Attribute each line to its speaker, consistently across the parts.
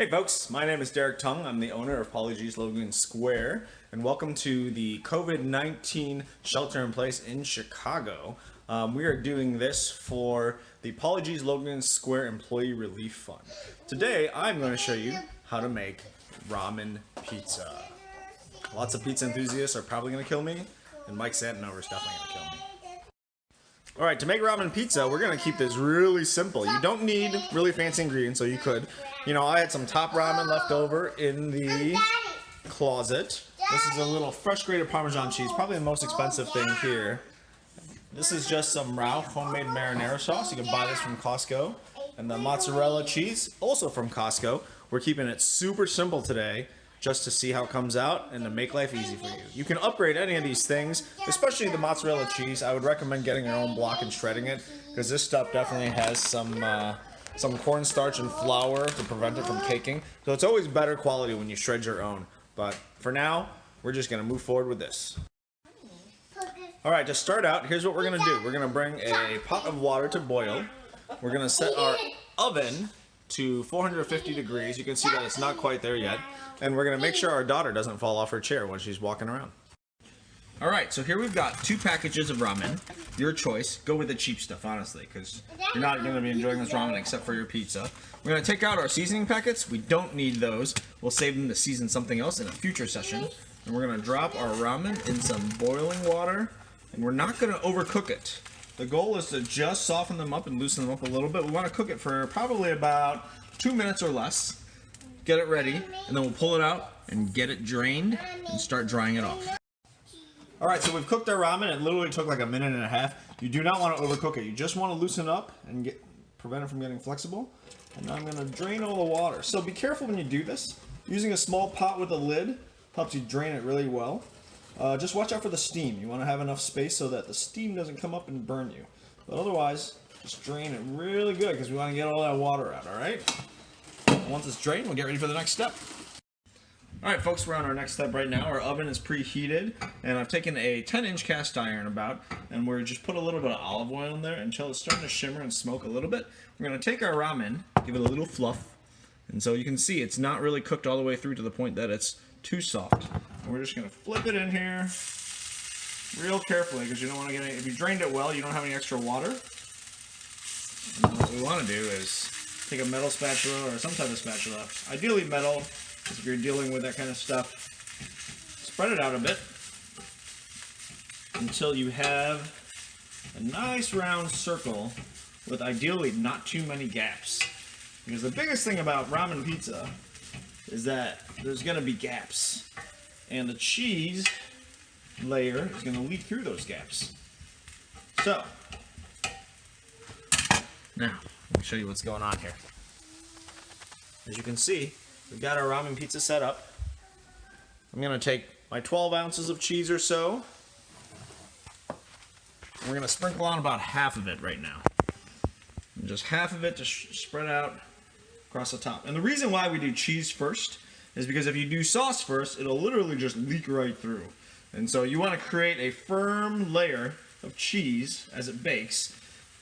Speaker 1: Hey folks, my name is Derrick Tung. I'm the owner of Paulie's Logan Square, and welcome to the COVID-19 shelter-in-place in Chicago. We are doing this for the Paulie's Logan Square Employee Relief Fund. Today, I'm going to show you how to make ramen pizza. Lots of pizza enthusiasts are probably going to kill me, and Mike Santanover is definitely going to kill me. Alright, to make ramen pizza, we're going to keep this really simple. You don't need really fancy ingredients, so you could. You know, I had some top ramen left over in the closet. This is a little fresh grated Parmesan cheese, probably the most expensive thing here. This is just some Ralph homemade marinara sauce. You can buy this from Costco. And the mozzarella cheese, also from Costco. We're keeping it super simple today, just to see how it comes out and to make life easy for you. You can upgrade any of these things, especially the mozzarella cheese. I would recommend getting your own block and shredding it, because this stuff definitely has some cornstarch and flour to prevent it from caking. So it's always better quality when you shred your own. But for now, we're just gonna move forward with this. All right, to start out, here's what we're gonna do. We're gonna bring a pot of water to boil. We're gonna set our oven to 450 degrees. You can see that it's not quite there yet. And we're gonna make sure our daughter doesn't fall off her chair when she's walking around. All right, so here we've got 2 packages of ramen. Your choice. Go with the cheap stuff, honestly, because you're not gonna be enjoying this ramen except for your pizza. We're gonna take out our seasoning packets. We don't need those. We'll save them to season something else in a future session. And we're gonna drop our ramen in some boiling water, and we're not gonna overcook it. The goal is to just soften them up and loosen them up a little bit. We wanna cook it for probably about 2 minutes or less. Get it ready, and then we'll pull it out and get it drained and start drying it off. Alright, so we've cooked our ramen. It literally took like a minute and a half. You do not want to overcook it. You just want to loosen up and prevent it from getting flexible. And now I'm going to drain all the water. So be careful when you do this. Using a small pot with a lid helps you drain it really well. Just watch out for the steam. You want to have enough space so that the steam doesn't come up and burn you. But otherwise, just drain it really good because we want to get all that water out, alright? Once it's drained, we'll get ready for the next step. Alright folks, we're on our next step right now. Our oven is preheated, and I've taken a 10-inch cast iron and we're just put a little bit of olive oil in there until it's starting to shimmer and smoke a little bit. We're going to take our ramen, give it a little fluff, and so you can see it's not really cooked all the way through to the point that it's too soft. And we're just going to flip it in here real carefully, because you don't want to get any, if you drained it well, you don't have any extra water. And what we want to do is take a metal spatula or some type of spatula, ideally metal, because if you're dealing with that kind of stuff, spread it out a bit until you have a nice round circle with ideally not too many gaps. Because the biggest thing about ramen pizza is that there's going to be gaps, and the cheese layer is going to leak through those gaps. So, now, let me show you what's going on here. As you can see, we've got our ramen pizza set up. I'm going to take my 12 ounces of cheese or so. And we're going to sprinkle on about half of it right now. And just half of it to spread out across the top. And the reason why we do cheese first is because if you do sauce first, it'll literally just leak right through. And so you want to create a firm layer of cheese as it bakes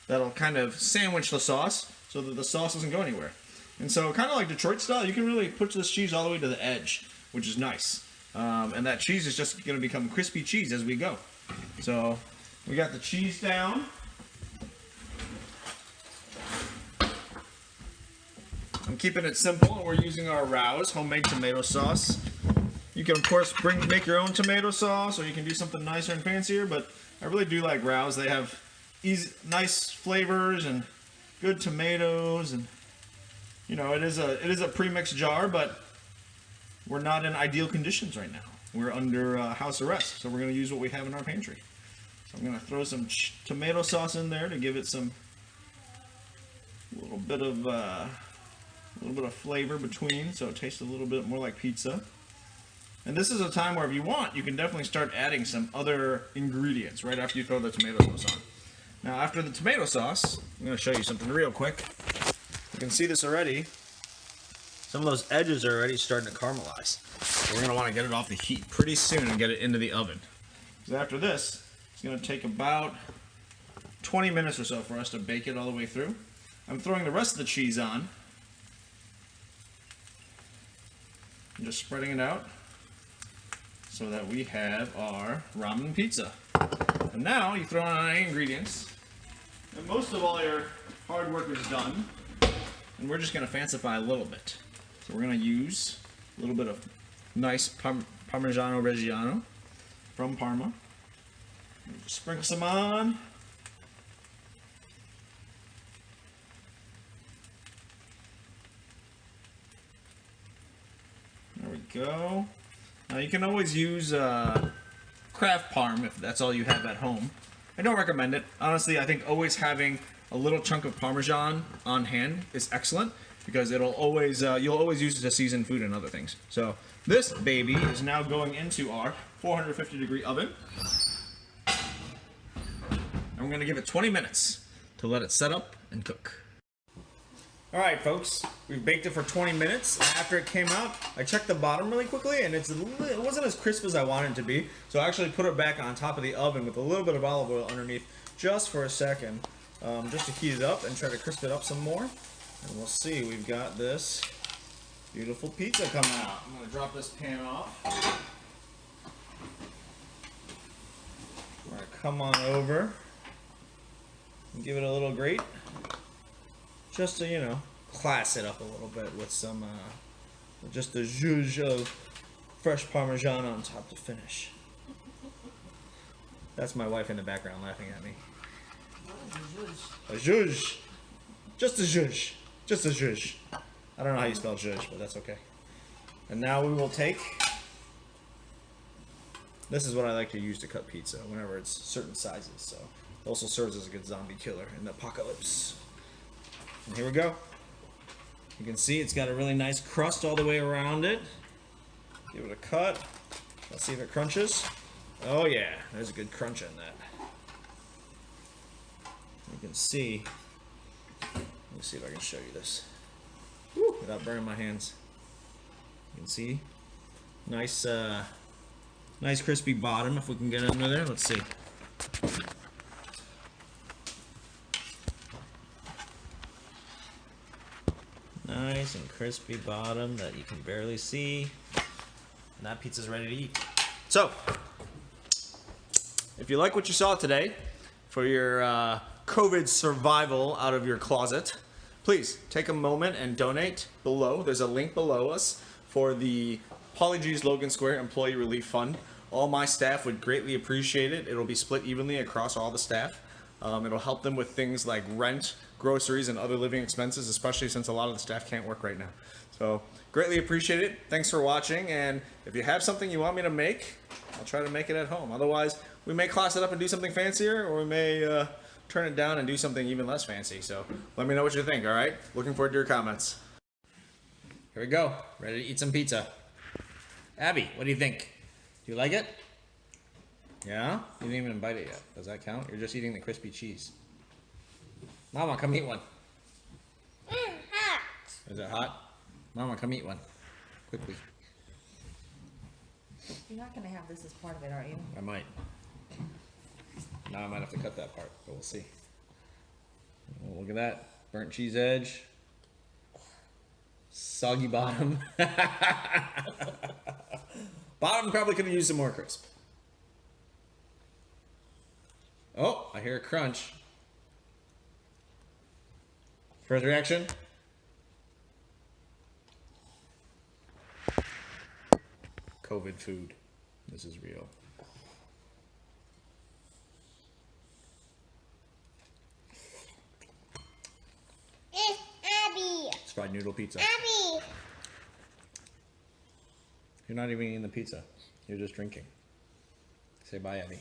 Speaker 1: that'll kind of sandwich the sauce so that the sauce doesn't go anywhere. And so kind of like Detroit style, you can really push this cheese all the way to the edge, which is nice. And that cheese is just going to become crispy cheese as we go. So we got the cheese down. I'm keeping it simple. We're using our Rouse homemade tomato sauce. You can of course make your own tomato sauce, or you can do something nicer and fancier, but I really do like Rouse. They have nice flavors and good tomatoes, and you know, it is a pre-mixed jar, but we're not in ideal conditions right now. We're under house arrest, so we're going to use what we have in our pantry. So I'm going to throw some tomato sauce in there to give it a little bit of flavor between, so it tastes a little bit more like pizza. And this is a time where if you want, you can definitely start adding some other ingredients right after you throw the tomato sauce on. Now after the tomato sauce, I'm going to show you something real quick. You can see this already. Some of those edges are already starting to caramelize. So we're going to want to get it off the heat pretty soon and get it into the oven. So after this, it's going to take about 20 minutes or so for us to bake it all the way through. I'm throwing the rest of the cheese on. I'm just spreading it out so that we have our ramen pizza. And now you throw on any ingredients, and most of all your hard work is done, and we're just going to fancify a little bit. So we're going to use a little bit of nice Parmigiano Reggiano from Parma. Just sprinkle some on. There we go. Now you can always use Kraft Parm if that's all you have at home. I don't recommend it. Honestly, I think always having a little chunk of Parmesan on hand is excellent because it'll always you'll always use it to season food and other things. So this baby is now going into our 450-degree oven. And we're going to give it 20 minutes to let it set up and cook. Alright folks, we've baked it for 20 minutes. After it came out, I checked the bottom really quickly and it wasn't as crisp as I wanted it to be. So I actually put it back on top of the oven with a little bit of olive oil underneath just for a second. Just to heat it up and try to crisp it up some more. And we'll see, we've got this beautiful pizza coming out. I'm going to drop this pan off. We're going to come on over and give it a little grate. Just to, you know, class it up a little bit with some, just a zhuzh of fresh Parmesan on top to finish. That's my wife in the background laughing at me. A zhuzh. Just a zhuzh. Just a zhuzh. I don't know how you spell zhuzh, but that's okay. And now we will take, this is what I like to use to cut pizza whenever it's certain sizes, so it also serves as a good zombie killer in the apocalypse. And here we go. You can see it's got a really nice crust all the way around it. Give it a cut. Let's see if it crunches. Oh yeah, there's a good crunch in that. You can see. Let me see if I can show you this. Woo, without burning my hands. You can see. Nice, nice crispy bottom if we can get it under there. Let's see. Nice and crispy bottom that you can barely see. And that pizza's ready to eat. So, if you like what you saw today for your COVID survival out of your closet, please take a moment and donate below. There's a link below us for the Paulie G's Logan Square Employee Relief Fund. All my staff would greatly appreciate it. It'll be split evenly across all the staff. It'll help them with things like rent, groceries, and other living expenses, especially since a lot of the staff can't work right now. So, greatly appreciate it. Thanks for watching, and if you have something you want me to make, I'll try to make it at home. Otherwise, we may class it up and do something fancier, or we may turn it down and do something even less fancy. So, let me know what you think, alright? Looking forward to your comments. Here we go. Ready to eat some pizza. Abby, what do you think? Do you like it? Yeah? You didn't even bite it yet. Does that count? You're just eating the crispy cheese. Mama, come eat one.
Speaker 2: Hot.
Speaker 1: Is it hot? Mama, come eat one. Quickly.
Speaker 2: You're not going to have this as part of it, are you?
Speaker 1: I might. Now I might have to cut that part, but we'll see. Oh, look at that. Burnt cheese edge. Soggy bottom. Bottom probably could have used some more crisp. Oh, I hear a crunch. First reaction? COVID food. This is real.
Speaker 2: Abby.
Speaker 1: It's fried noodle pizza.
Speaker 2: Abby.
Speaker 1: You're not even eating the pizza. You're just drinking. Say bye, Abby.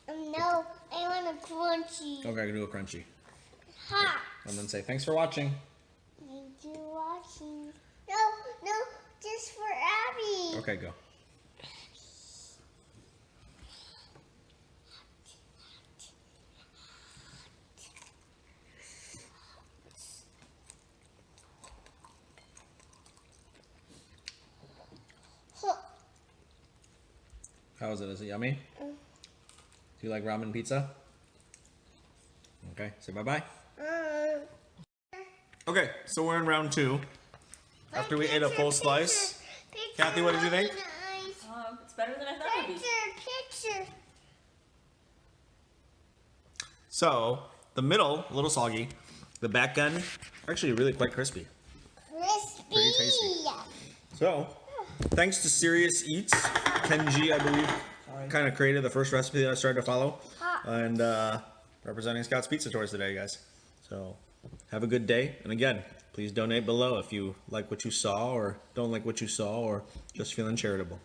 Speaker 2: No, I want a crunchy.
Speaker 1: Okay, I can do a crunchy.
Speaker 2: Hot.
Speaker 1: And then say thanks for watching.
Speaker 2: Thank you for watching. No, just for Abby.
Speaker 1: Okay, go. How is it? Is it yummy? Do you like ramen pizza? Okay, say bye-bye. Okay, so we're in round two. after we ate a full slice. Kathy, what did you think?
Speaker 3: It's better than I thought it would be.
Speaker 2: Picture.
Speaker 1: So, the middle, a little soggy. The back end, actually really quite crispy.
Speaker 2: Crispy.
Speaker 1: Pretty tasty. So, thanks to Serious Eats, Kenji, I believe, kind of created the first recipe that I started to follow. And representing Scott's Pizza Tours today, guys. So, have a good day. And again, please donate below if you like what you saw or don't like what you saw or just feeling charitable.